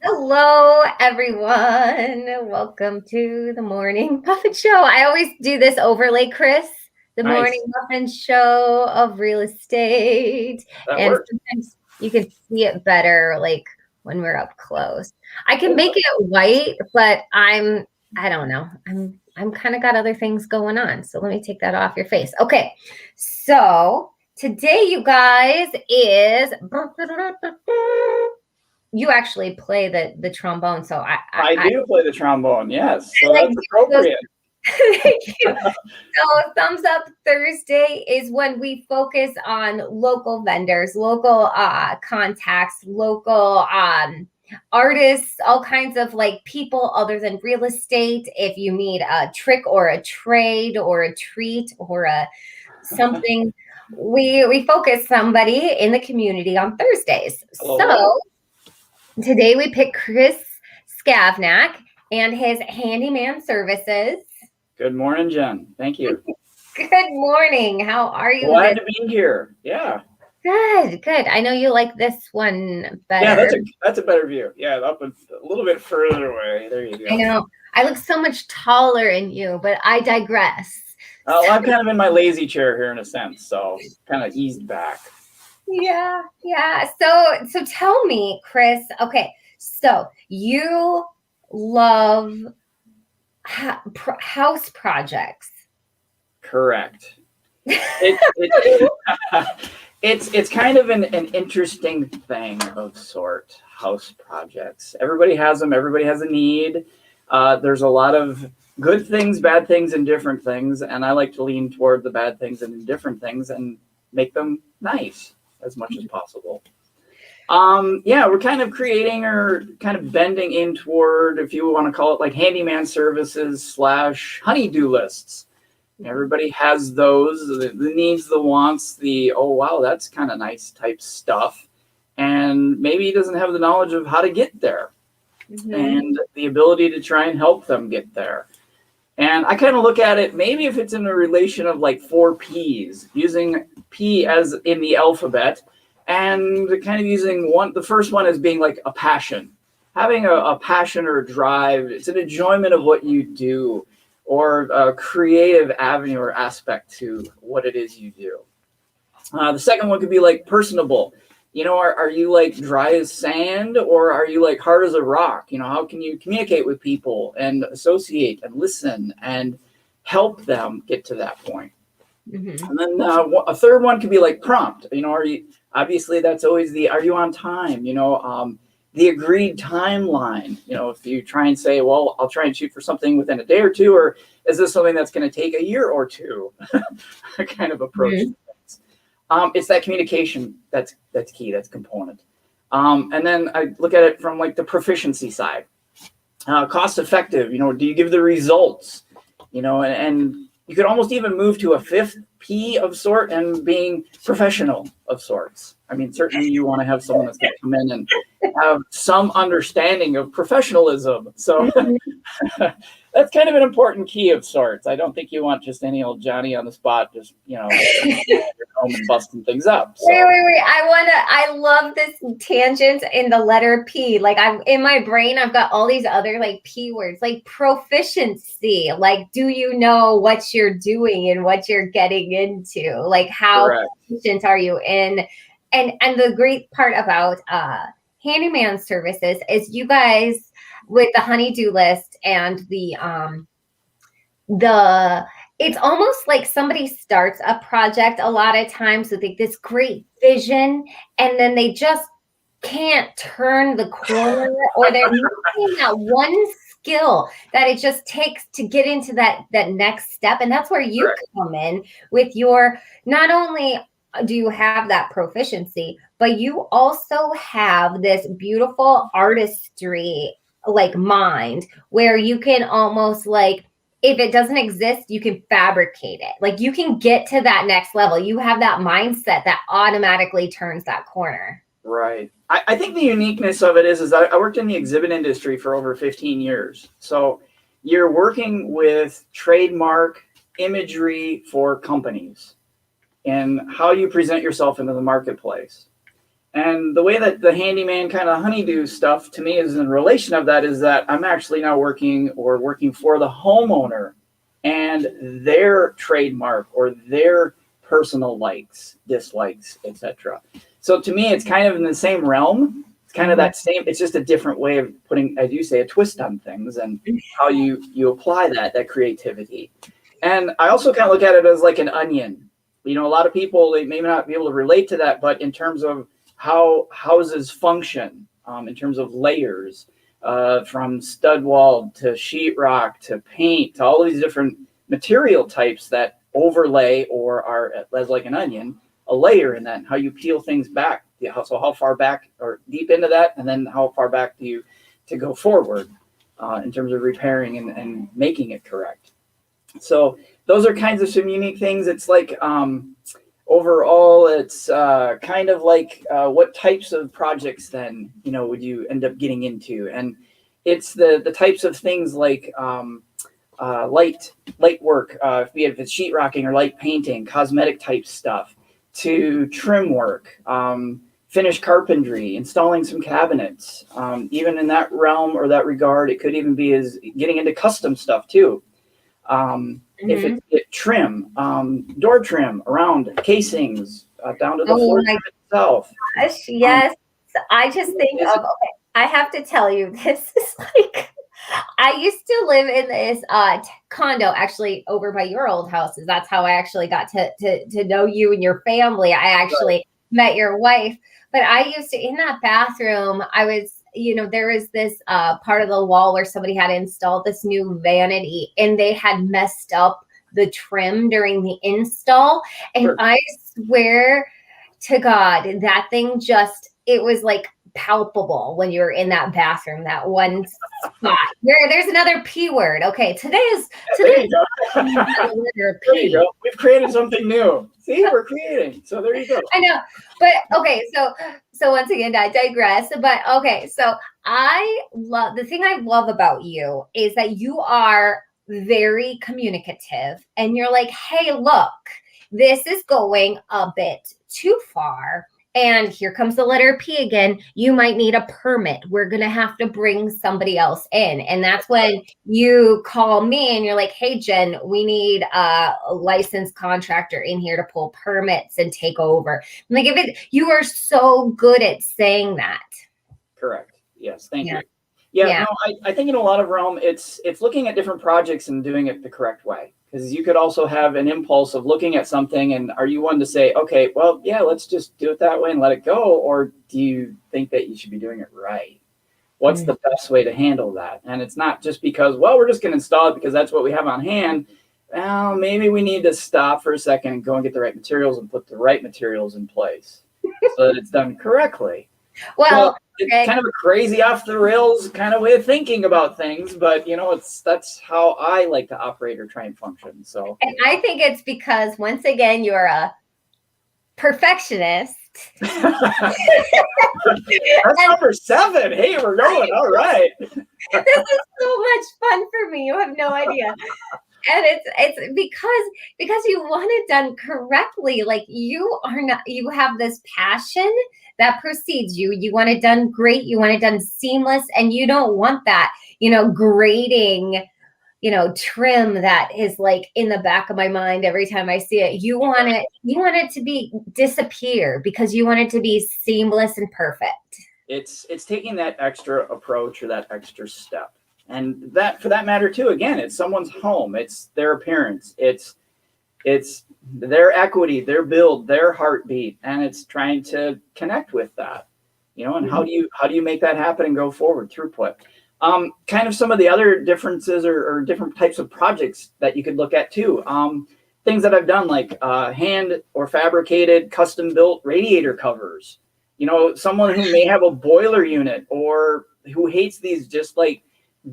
Hello, everyone. Welcome to the Morning Muffin Show. I always do this overlay, Chris, the Morning Nice. Muffin Show of real estate. That And works. sometimes you can see it better, like when we're up close. I can Oh, make it white, but I don't know. I'm kind of got other things going on. So let me take that off your face. Okay. So today, you guys, is you actually play the trombone, so I I do play the trombone, yes. So like that's those. appropriate. Thank you. So Thumbs Up Thursday is when we focus on local vendors, local contacts, local artists, all kinds of like people other than real estate. If you need a trick or a trade or a treat or a something, we focus somebody in the community on Thursdays. I love that. So today we pick Chris Skavnak and his handyman services. Good morning, Jen. Thank you. Good morning. How are you Glad this? to be here. Yeah. Good. I know you like this one Yeah, better. that's a better view. Yeah, up a little bit further away. There you I go. know. I look so much taller in you, but I digress. Well, I'm kind of in my lazy chair here in a sense, so kind of eased back. Yeah. So tell me, Chris. Okay, so you love house projects. Correct. It it's kind of an interesting thing of sort. House projects. Everybody has them. Everybody has a need. There's a lot of good things, bad things, and different things, and I like to lean toward the bad things and indifferent things and make them nice as much as possible. Yeah, we're kind of creating or kind of bending in toward, if you want to call it like handyman services slash honeydew lists. Everybody has those, the needs, the wants, the, oh, wow, that's kind of nice type stuff. And maybe he doesn't have the knowledge of how to get there and the ability to try and help them get there. And I kind of look at it, maybe if it's in a relation of like 4 P's, using P as in the alphabet, and kind of using the first one as being like a passion. Having a passion or a drive, it's an enjoyment of what you do, or a creative avenue or aspect to what it is you do. The second one could be like personable. Are you like dry as sand, or are you like hard as a rock? How can you communicate with people and associate and listen and help them get to that point? And then a third one could be like prompt. Are you, obviously that's always are you on time? The agreed timeline. If you try and say, well, I'll try and shoot for something within a day or two, or is this something that's going to take a year or two? Kind of approach. It's that communication that's key, that's component. And then I look at it from like the proficiency side. Cost effective, do you give the results? And you could almost even move to a fifth P of sort, and being professional of sorts. I mean, certainly you want to have someone that's going to come in and have some understanding of professionalism. So that's kind of an important key of sorts. I don't think you want just any old Johnny on the spot, just, home and busting things up. So. Wait. I love this tangent in the letter P. Like, I'm in my brain, I've got all these other like P words, like proficiency. Like, do you know what you're doing and what you're getting into? Like, how Correct. proficient are you in? And the great part about handyman services is you guys with the honeydew list and the it's almost like somebody starts a project a lot of times with like this great vision, and then they just can't turn the corner, or they're missing that one skill that it just takes to get into that next step. And that's where you Correct. come in with your, not only do you have that proficiency, but you also have this beautiful artistry like mind, where you can almost like, if it doesn't exist, you can fabricate it. Like, you can get to that next level. You have that mindset that automatically turns that corner. Right. I think the uniqueness of it is I worked in the exhibit industry for over 15 years. So you're working with trademark imagery for companies and how you present yourself into the marketplace. And the way that the handyman kind of honeydew stuff to me is in relation of that is that I'm actually now working for the homeowner and their trademark or their personal likes, dislikes, etc. So to me, it's kind of in the same realm. It's kind of that same, it's just a different way of putting, as you say, a twist on things and how you apply that creativity. And I also kind of look at it as like an onion. You know, a lot of people, they may not be able to relate to that, but in terms of how houses function, in terms of layers, from stud wall to sheetrock to paint to all these different material types that overlay or are as like an onion, a layer in that, and how you peel things back. So how far back or deep into that, and then how far back do you to go forward in terms of repairing and making it correct. So those are kinds of some unique things. It's like overall, it's kind of like what types of projects then, you know, would you end up getting into? And it's the types of things like light work, be it if it's sheetrocking or light painting, cosmetic type stuff, to trim work, finish carpentry, installing some cabinets. Even in that realm or that regard, it could even be as getting into custom stuff too. If it's trim, door trim around casings, down to the floor trim itself. Gosh, yes. I just think of, okay, I have to tell you, this is like, I used to live in this condo actually over by your old houses. That's how I actually got to know you and your family. I actually met your wife, but I used to, in that bathroom, I was, you know, there was this part of the wall where somebody had installed this new vanity and they had messed up the trim during the install. And I swear to God, that thing just, it was like palpable when you're in that bathroom, that one spot where there's another P word. Okay, today's there you go. We've created something new. See, we're creating. So there you go. I know, but okay. So once again, I digress. But okay, so the thing I love about you is that you are very communicative, and you're like, hey, look, this is going a bit too far. And here comes the letter P again. You might need a permit. We're going to have to bring somebody else in. And that's when you call me and you're like, hey, Jen, we need a licensed contractor in here to pull permits and take over. I'm like, you are so good at saying that. Correct. Yes. Thank you. Yeah. No, I think in a lot of realm, it's looking at different projects and doing it the correct way. Because you could also have an impulse of looking at something and are you one to say, okay, well, yeah, let's just do it that way and let it go? Or do you think that you should be doing it right? What's the best way to handle that? And it's not just because, well, we're just going to install it because that's what we have on hand. Well, maybe we need to stop for a second and go and get the right materials and put the right materials in place so that it's done correctly. Well, it's kind of a crazy off the rails kind of way of thinking about things, but you know, that's how I like to operate or try and function. So, and I think it's because once again, you're a perfectionist. That's number 7. Hey, we're going. All right. This is so much fun for me. You have no idea. And it's because you want it done correctly. Like you have this passion that precedes you. You want it done great. You want it done seamless. And you don't want that, grating, trim that is like in the back of my mind every time I see it. You want it to disappear because you want it to be seamless and perfect. It's taking that extra approach or that extra step. And that, for that matter too, again, it's someone's home. It's their appearance. It's their equity, their build, their heartbeat, and it's trying to connect with that, and how do you make that happen and go forward? Throughput. Kind of some of the other differences or different types of projects that you could look at too. Things that I've done like hand or fabricated custom built radiator covers. Someone who may have a boiler unit or who hates these just like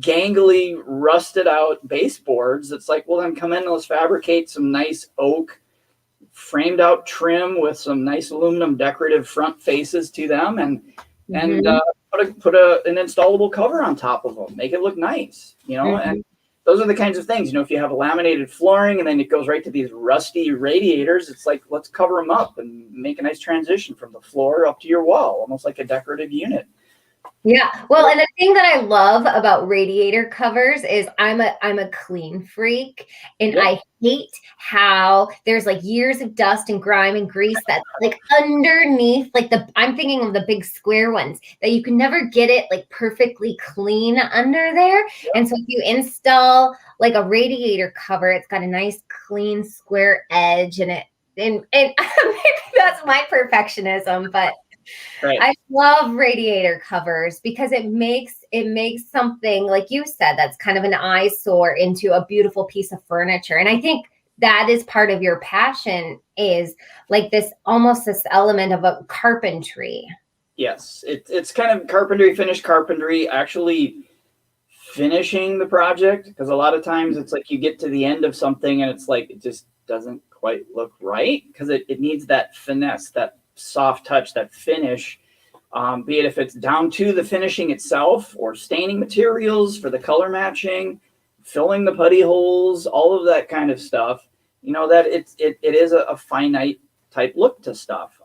gangly, rusted out baseboards. It's like, well, then come in and let's fabricate some nice oak framed out trim with some nice aluminum decorative front faces to them and put an installable cover on top of them, make it look nice, and those are the kinds of things, if you have a laminated flooring and then it goes right to these rusty radiators, it's like, let's cover them up and make a nice transition from the floor up to your wall, almost like a decorative unit. Yeah. Well, and the thing that I love about radiator covers is I'm a clean freak, and Yep. I hate how there's like years of dust and grime and grease that's like underneath, like I'm thinking of the big square ones that you can never get it like perfectly clean under there. Yep. And so if you install like a radiator cover, it's got a nice clean square edge and maybe that's my perfectionism, but Right. I love radiator covers because it makes something, like you said, that's kind of an eyesore into a beautiful piece of furniture. And I think that is part of your passion, is like this element of a carpentry. Yes, it's kind of finished carpentry, actually finishing the project, because a lot of times it's like you get to the end of something and it's like it just doesn't quite look right, because it needs that finesse, that soft touch, that finish, be it if it's down to the finishing itself or staining materials for the color matching, filling the putty holes, all of that kind of stuff, that it is a finite type look to stuff.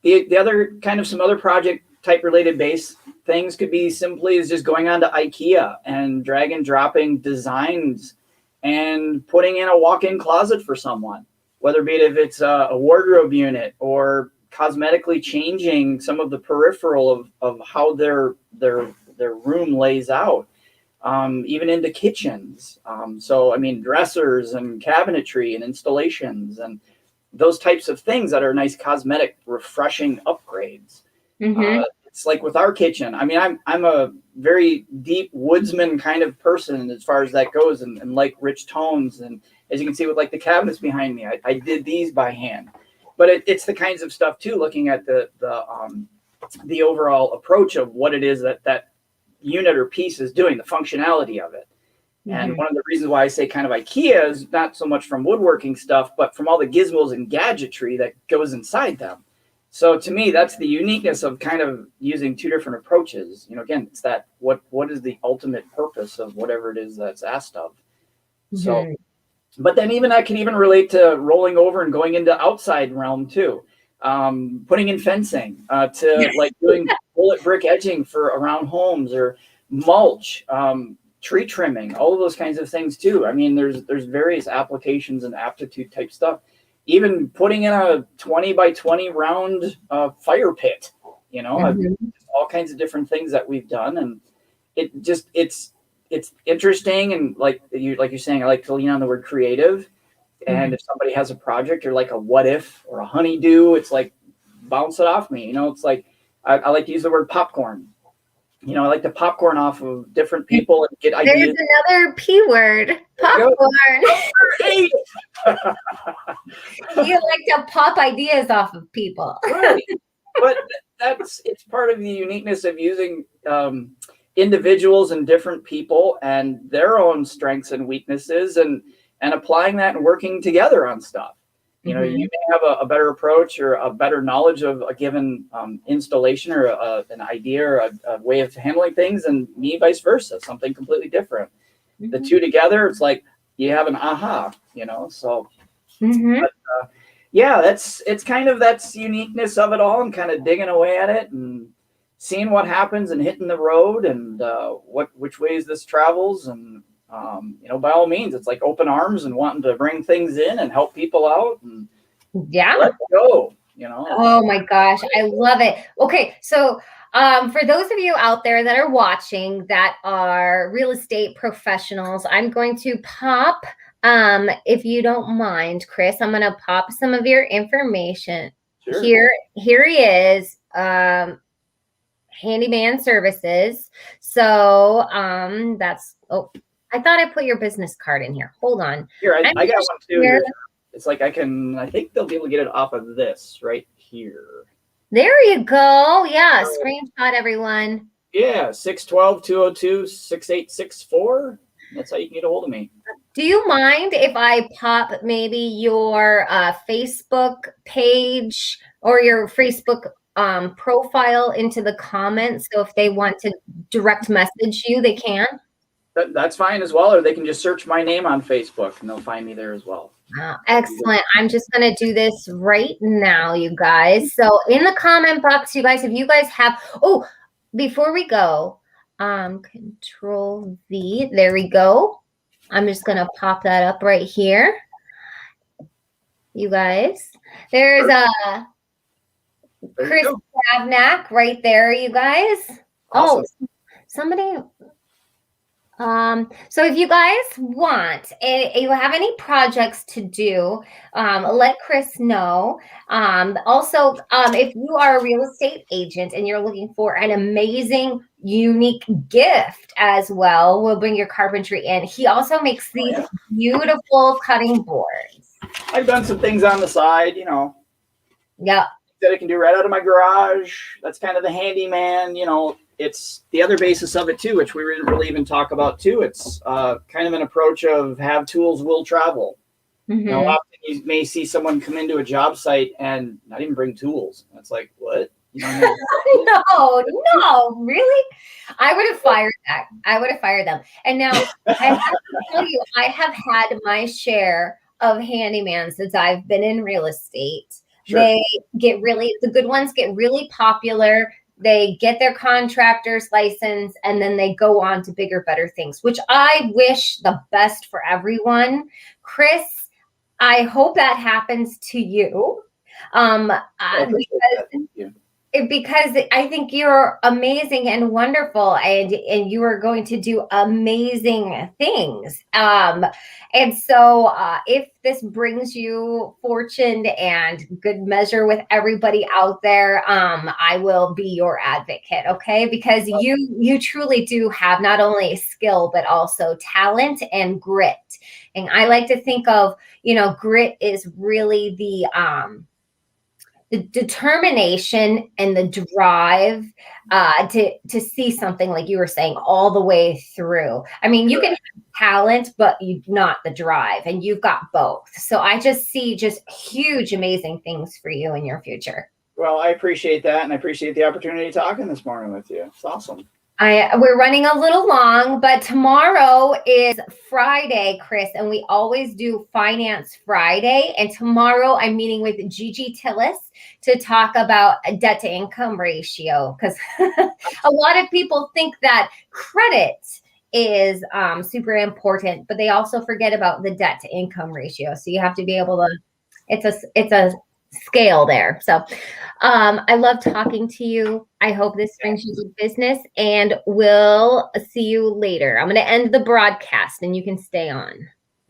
The other kind of some other project type related base things could be simply is just going on to IKEA and drag and dropping designs and putting in a walk-in closet for someone, whether be it if it's a wardrobe unit or cosmetically changing some of the peripheral of how their room lays out, even into kitchens. So, I mean, dressers and cabinetry and installations and those types of things that are nice cosmetic, refreshing upgrades. Mm-hmm. It's like with our kitchen. I mean, I'm a very deep woodsman kind of person as far as that goes, and like rich tones. And as you can see with like the cabinets behind me, I did these by hand. But it's the kinds of stuff too, looking at the overall approach of what it is that unit or piece is doing, the functionality of it. Mm-hmm. And one of the reasons why I say kind of IKEA is not so much from woodworking stuff, but from all the gizmos and gadgetry that goes inside them. So to me, that's the uniqueness of kind of using two different approaches. Again, it's that what is the ultimate purpose of whatever it is that's asked of. Mm-hmm. So. But then even that can even relate to rolling over and going into outside realm too. Putting in fencing, to like doing bullet brick edging for around homes, or mulch, tree trimming, all of those kinds of things too. I mean, there's various applications and aptitude type stuff. Even putting in a 20 by 20 round fire pit, mm-hmm. All kinds of different things that we've done. And it's interesting, and like you're saying, I like to lean on the word creative. And mm-hmm. if somebody has a project or like a what if or a honeydew, it's like bounce it off me. It's like I like to use the word popcorn. I like to popcorn off of different people and get ideas. There's another P word, popcorn. You like to pop ideas off of people. Right. But it's part of the uniqueness of using individuals and different people and their own strengths and weaknesses, and applying that and working together on stuff. Mm-hmm. You may have a better approach or a better knowledge of a given installation or an idea or a way of handling things, and me vice versa, something completely different. Mm-hmm. The two together, it's like you have an aha, so. Mm-hmm. But, yeah, it's kind of that's uniqueness of it all, and kind of digging away at it and seeing what happens and hitting the road, and which ways this travels. And by all means, it's like open arms and wanting to bring things in and help people out, and let's go. Oh my gosh, I love it. Okay, so for those of you out there that are watching that are real estate professionals, I'm going to pop, if you don't mind, Chris, I'm going to pop some of your information. Sure. Here he is. Handyman Services. So that's, I thought I put your business card in here. Hold on. Here, I got one too. It's like I think they'll be able to get it off of this right here. There you go. Yeah, screenshot everyone. Yeah, 612-202-6864. That's how you can get a hold of me. Do you mind if I pop maybe your Facebook page or your Facebook profile into the comments, so if they want to direct message you, they can? That's fine as well, or they can just search my name on Facebook and they'll find me there as well. Excellent. I'm just going to do this right now, you guys. So in the comment box, you guys, if you guys have, before we go, Control V, there we go. I'm just going to pop that up right here. You guys, there's a Chris Skavnak right there, you guys. Awesome. Oh, somebody. So if you guys want, you have any projects to do, let Chris know. Also, if you are a real estate agent and you're looking for an amazing, unique gift as well, we'll bring your carpentry in. He also makes these beautiful cutting boards. I've done some things on the side, you know. Yeah. That I can do right out of my garage. That's kind of the handyman, you know. It's the other basis of it too, which we didn't really even talk about too. It's kind of an approach of have tools, will travel. Mm-hmm. You know, often you may see someone come into a job site and not even bring tools. It's like, what? You know, no, really? I would have fired that. I would have fired them. And now I have to tell you, I have had my share of handyman since I've been in real estate. Sure. The good ones get really popular. They get their contractor's license and then they go on to bigger, better things, which I wish the best for everyone. Chris, I hope that happens to you. Because I think you're amazing and wonderful, and you are going to do amazing things. And so if this brings you fortune and good measure with everybody out there, I will be your advocate, okay? Because you truly do have not only skill, but also talent and grit. And I like to think of, grit is really the determination and the drive to see something, like you were saying, all the way through. I mean, you can have talent, but you've not the drive, and you've got both. So I just see huge, amazing things for you in your future. Well, I appreciate that, and I appreciate the opportunity talking this morning with you. It's awesome. We're running a little long, but tomorrow is Friday, Chris, and we always do Finance Friday. And tomorrow I'm meeting with Gigi Tillis to talk about a debt to income ratio, because a lot of people think that credit is super important, but they also forget about the debt to income ratio. So you have to be able to, it's a scale there. So I love talking to you. I hope this brings you good business, and we'll see you later. I'm going to end the broadcast and you can stay on.